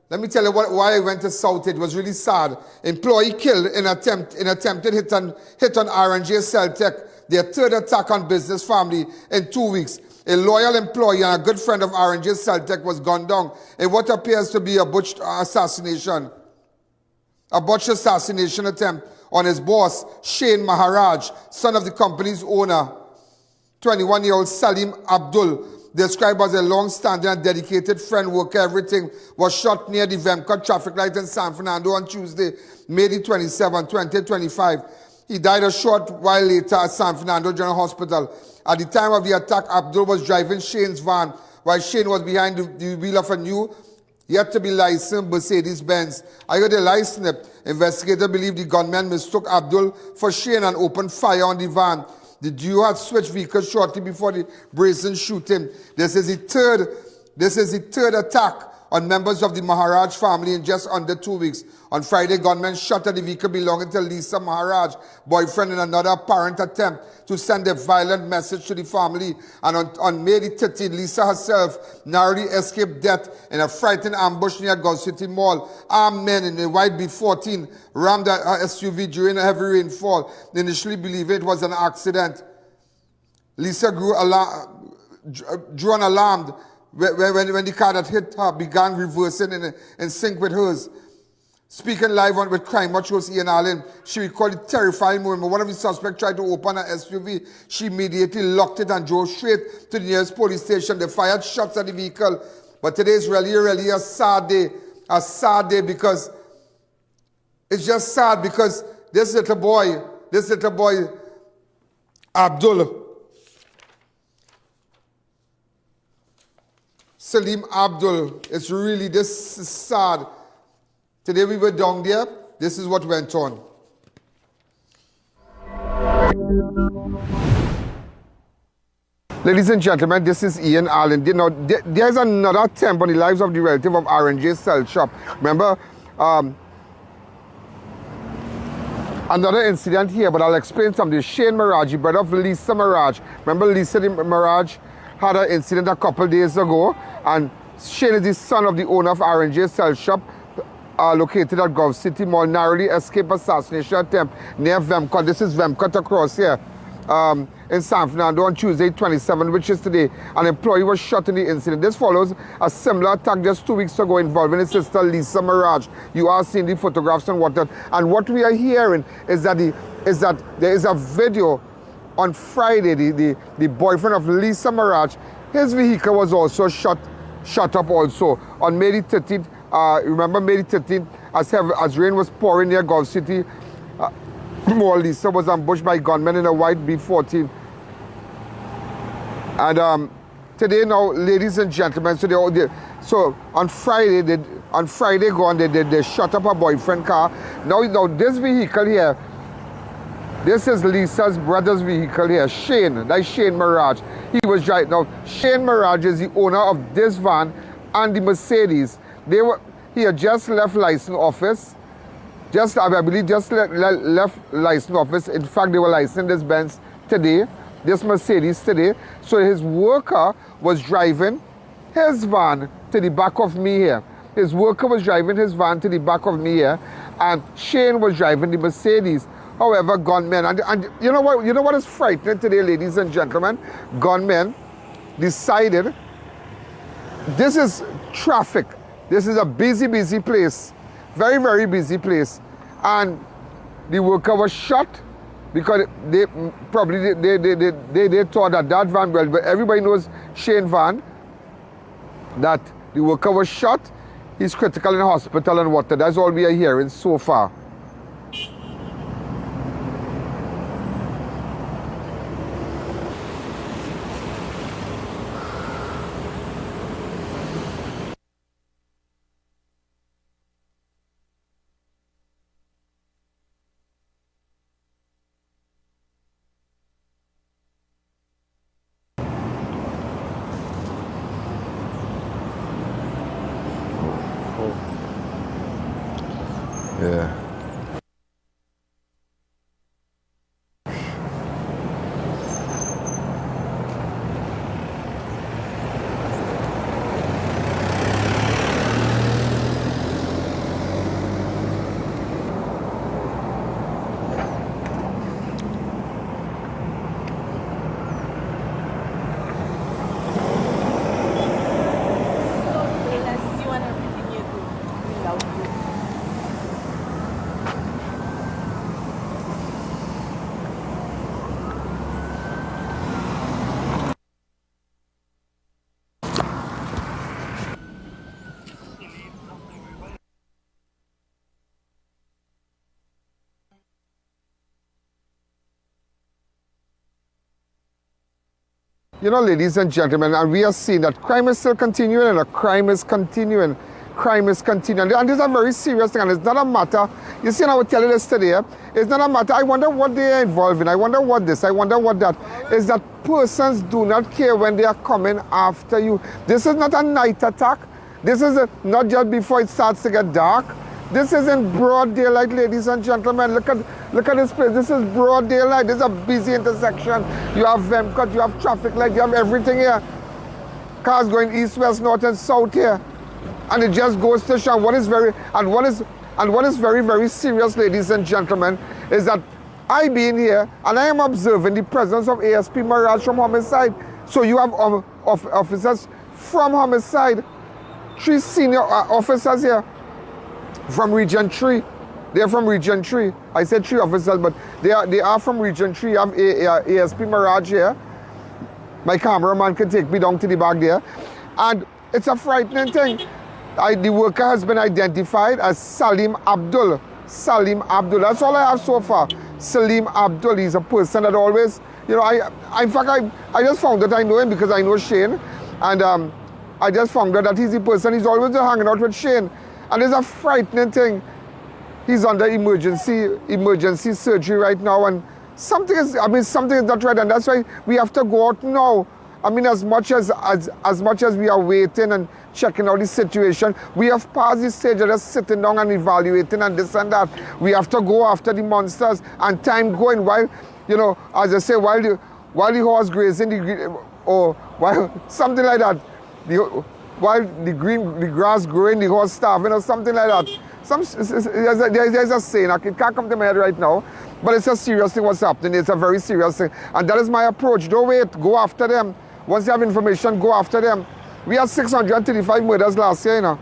Let me tell you why I went to South. It was really sad. Employee killed in attempted hit on R&J Cell Tech, their third attack on business family in 2 weeks. A loyal employee and a good friend of R&J Cell Tech was gunned down in what appears to be a botched assassination. A botched assassination attempt on his boss, Shane Maharaj, son of the company's owner. 21-year-old Saleem Abdool, described as a long-standing and dedicated friend, worker, everything, was shot near the VEMCOTT traffic light in San Fernando on Tuesday, May 27, 2025. He died a short while later at San Fernando General Hospital. At the time of the attack, Abdool was driving Shane's van, while Shane was behind the wheel of a new, yet-to-be licensed Mercedes-Benz. I heard a license. Investigators believe the gunman mistook Abdool for Shane and opened fire on the van. The duo had switched vehicles shortly before the brazen shooting. This is the third attack on members of the Maharaj family in just under 2 weeks. On Friday, gunmen shot at the vehicle belonging to Lisa Maharaj, boyfriend, in another apparent attempt to send a violent message to the family. And on May 13th, Lisa herself narrowly escaped death in a frightening ambush near Gulf City Mall. Armed men in a white B-14 rammed her SUV during a heavy rainfall, initially believing it was an accident. Lisa grew alarmed when the car that hit her began reversing in sync with hers. Speaking live on with Crime Watch host I.A.N, Alleyne, she recalled the terrifying moment. One of the suspects tried to open her SUV. She immediately locked it and drove straight to the nearest police station. They fired shots at the vehicle. But today is really a sad day. A sad day because it's just sad because this little boy, Abdool, Saleem Abdool, it's really, this is sad. Today we were down there, this is what went on. Ladies and gentlemen, this is I.A.N, Alleyne. You know, there's another attempt on the lives of the relative of R&J Cell Shop. Remember, another incident here, but I'll explain something. Shane Maharaj, the brother of Lisa Maharaj. Remember Lisa Maharaj had an incident a couple days ago, and Shane is the son of the owner of R&J Cell Shop, located at Gulf City Mall, narrowly escaped assassination attempt near VEMCOTT. This is VEMCOTT across here in San Fernando on Tuesday 27, which is today. An employee was shot in the incident. This follows a similar attack just 2 weeks ago involving his sister Lisa Maharaj. You are seeing the photographs and whatnot. And what we are hearing is that there is a video on Friday. The boyfriend of Lisa Maharaj, his vehicle was also shot up also on May 13th. Remember May 13th, as rain was pouring near Gulf City Mall, Lisa was ambushed by gunmen in a white B-14. And today now, ladies and gentlemen, so on Friday they shot up her boyfriend car. Now this vehicle here, this is Lisa's brother's vehicle here, Shane. That's Shane Maharaj. He was driving. Now Shane Maharaj is the owner of this van and the Mercedes. He had just left license office. I believe just left license office. In fact, they were licensing this Benz today, this Mercedes today. So his worker was driving his van to the back of me here. His worker was driving his van to the back of me here, and Shane was driving the Mercedes. However, gunmen, and you know what is frightening today, ladies and gentlemen? Gunmen decided, this is traffic. This is a busy place, very, very busy place. And the worker was shot because they probably they thought that van, well, but everybody knows Shane van, that the worker was shot. He's critical in hospital and what. That's all we are hearing so far. Yeah. You know, ladies and gentlemen, and we are seeing that crime is still continuing and the crime is continuing. Crime is continuing. And this is a very serious thing, and it's not a matter, you see, and I will tell you this today, it's not a matter, I wonder what they are involved in, I wonder what this, I wonder what that, is that persons do not care when they are coming after you. This is not a night attack. This is not just before it starts to get dark. This is in broad daylight, ladies and gentlemen. Look at this place. This is broad daylight. This is a busy intersection. You have VEMCOTT, you have traffic light, you have everything here. Cars going east, west, north, and south here. And it just goes to show what is very serious, ladies and gentlemen, is that I being here and I am observing the presence of ASP Maharaj from homicide. So you have officers from homicide, 3 senior officers here from Region 3. They're from Region 3. I said 3 officers, but they are from Region 3. You have ASP Maharaj here. My cameraman can take me down to the back there. And it's a frightening thing. The worker has been identified as Saleem Abdool. Saleem Abdool. That's all I have so far. Saleem Abdool. He's a person that always, you know, in fact, I just found that I know him because I know Shane. And I just found out that he's the person, he's always hanging out with Shane. And it's a frightening thing. He's under emergency surgery right now, and something is not right, and that's why we have to go out now. I mean, as much as we are waiting and checking out the situation, we have passed the stage of just sitting down and evaluating and this and that. We have to go after the monsters, and time going while, you know, as I say, while the horse grazing, or while something like that, while the grass growing, the horse starving, or something like that. There's a saying, it can't come to my head right now, but it's a serious thing what's happening. It's a very serious thing. And that is my approach. Don't wait, go after them. Once you have information, go after them. We had 635 murders last year, you know.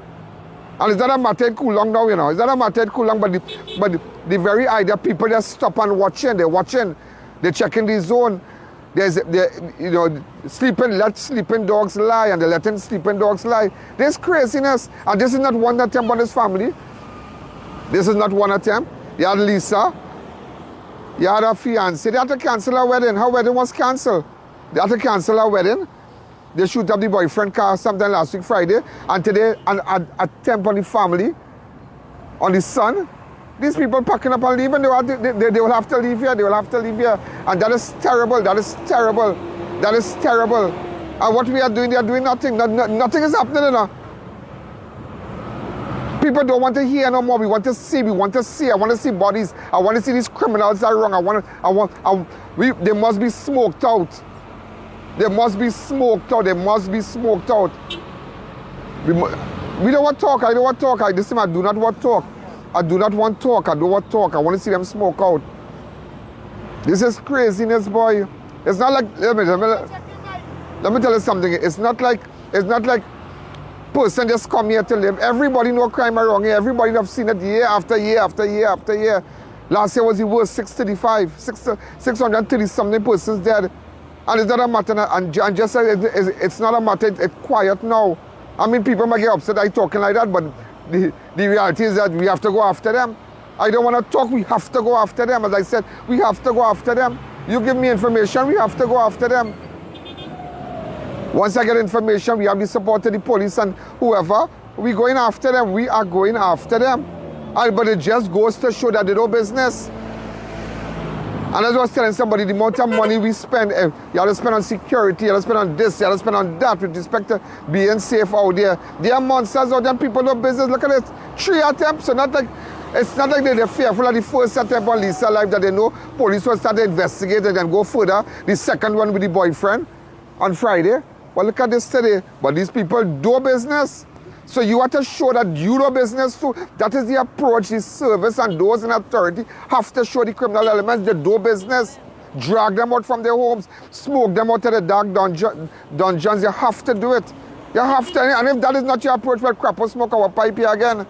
And it's not a matter of cool long now, you know. It's not a matter of cool long, but the very idea, people just stop and watching. They're watching. They're checking the zone. You know, let sleeping dogs lie, and they're letting sleeping dogs lie. There's craziness. And this is not one attempt on his family. This is not one attempt. You had Lisa. You had her fiancé. They had to cancel her wedding. Her wedding was cancelled. They had to cancel her wedding. They shoot up the boyfriend car sometime last week Friday. And today, an attempt on the family, on the son. These people packing up and leaving, they will have to leave here. They will have to leave here. And that is terrible. That is terrible. That is terrible. And what we are doing, they are doing nothing. Nothing is happening, you know. People don't want to hear no more. We want to see. I want to see bodies. I want to see these criminals that are wrong. They must be smoked out. They must be smoked out. They must be smoked out. We don't want to talk. I don't want to talk. I do not want to talk. I do not want to talk. I don't want to talk. I want to see them smoke out. This is craziness, boy. It's not like, let me tell you something. It's not like person just come here to live. Everybody know crime around here. Everybody have seen it year after year after year after year. Last year was the worst, 630 something persons dead. And it's not a matter, and just it's not a matter, it's quiet now. I mean, people might get upset I talking like that, but the reality is that we have to go after them. I don't want to talk, we have to go after them. As I said, we have to go after them. You give me information, we have to go after them. Once I get information, we have the support of the police and whoever, we're going after them. We are going after them. But it just goes to show that they do business. And as I was telling somebody, the amount of money we spend, you have to spend on security, you have to spend on this, you have to spend on that with respect to being safe out there. There are monsters out there, people do business. Look at it, 3 attempts. So it's not like they're fearful of the first attempt on Lisa's life that they know police will start to investigate and then go further. The second one with the boyfriend on Friday. Well, look at this today. But these people do business. So you have to show that you do business too. That is the approach. The service and those in authority have to show the criminal elements they do business. Drag them out from their homes. Smoke them out of the dark dungeons. You have to do it. You have to. And if that is not your approach, well, crap, we'll smoke our pipe here again.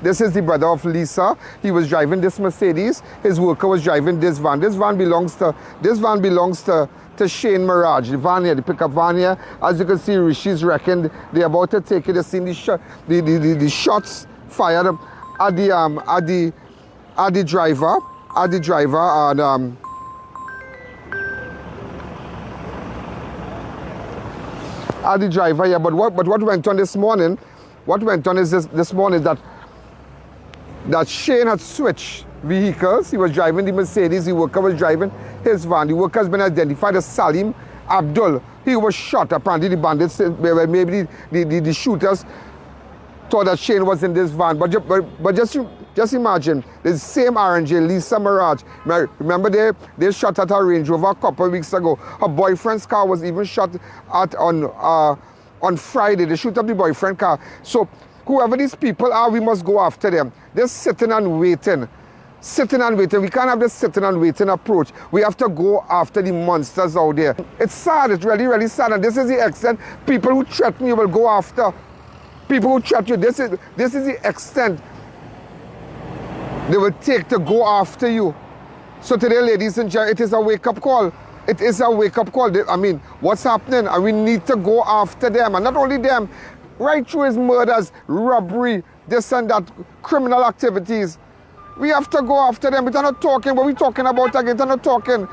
This is the brother of Lisa. He was driving this Mercedes. His worker was driving this van. This van belongs to Shane Maharaj. The van here, the pickup van here. As you can see, Rishi's reckoned. They're about to take it. They've seen the shots fired. driver, and at the driver, yeah. But what went on this morning? What went on is this morning that Shane had switched vehicles. He was driving the Mercedes. The worker was driving his van. The worker has been identified as Saleem Abdool. He was shot. Apparently, the bandits, maybe the shooters, thought that Shane was in this van. But just imagine, the same R&J, Lisa Maharaj. Remember they shot at her Range Rover a couple of weeks ago. Her boyfriend's car was even shot at on Friday. They shoot up the boyfriend car. So whoever these people are, we must go after them. They're sitting and waiting. Sitting and waiting. We can't have this sitting and waiting approach. We have to go after the monsters out there. It's sad. It's really, really sad. And this is the extent people who threaten you will go after. People who threaten you, this is the extent they will take to go after you. So today, ladies and gentlemen, it is a wake-up call. It is a wake-up call. I mean, what's happening? And we need to go after them. And not only them, right through his murders, robbery, this and that, criminal activities. We have to go after them. We're not talking, what we're talking about again, we're not talking.